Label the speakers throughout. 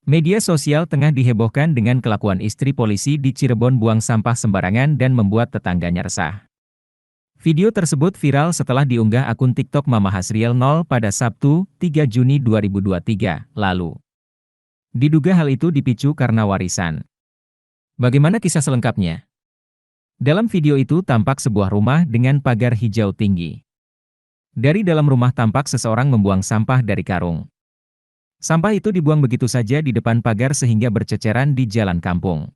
Speaker 1: Media sosial tengah dihebohkan dengan kelakuan istri polisi di Cirebon buang sampah sembarangan dan membuat tetangganya resah. Video tersebut viral setelah diunggah akun TikTok Mama Hasriel 0 pada Sabtu, 3 Juni 2023, lalu. Diduga hal itu dipicu karena warisan. Bagaimana kisah selengkapnya? Dalam video itu tampak sebuah rumah dengan pagar hijau tinggi. Dari dalam rumah tampak seseorang membuang sampah dari karung. Sampah itu dibuang begitu saja di depan pagar sehingga berceceran di jalan kampung.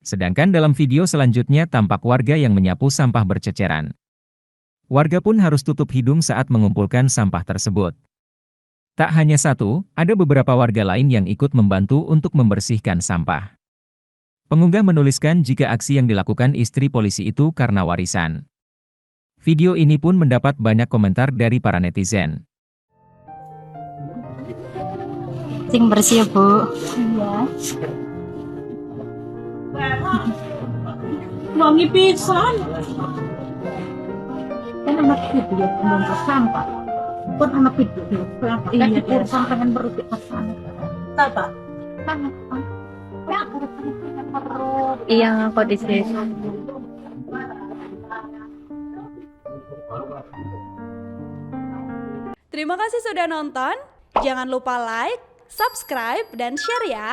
Speaker 1: Sedangkan dalam video selanjutnya tampak warga yang menyapu sampah berceceran. Warga pun harus tutup hidung saat mengumpulkan sampah tersebut. Tak hanya satu, ada beberapa warga lain yang ikut membantu untuk membersihkan sampah. Pengunggah menuliskan jika aksi yang dilakukan istri polisi itu karena warisan. Video ini pun mendapat banyak komentar dari para netizen.
Speaker 2: Sing bersih ya, Bu.
Speaker 3: Iya. Wangi pisan. Kan anak video membongkar sampah. Pun anak video sampah. Kan urusan pengen berubah ke sana. Apa?
Speaker 2: Iya, kok di sini.
Speaker 4: Terima kasih sudah nonton. Jangan lupa like, subscribe, dan share ya.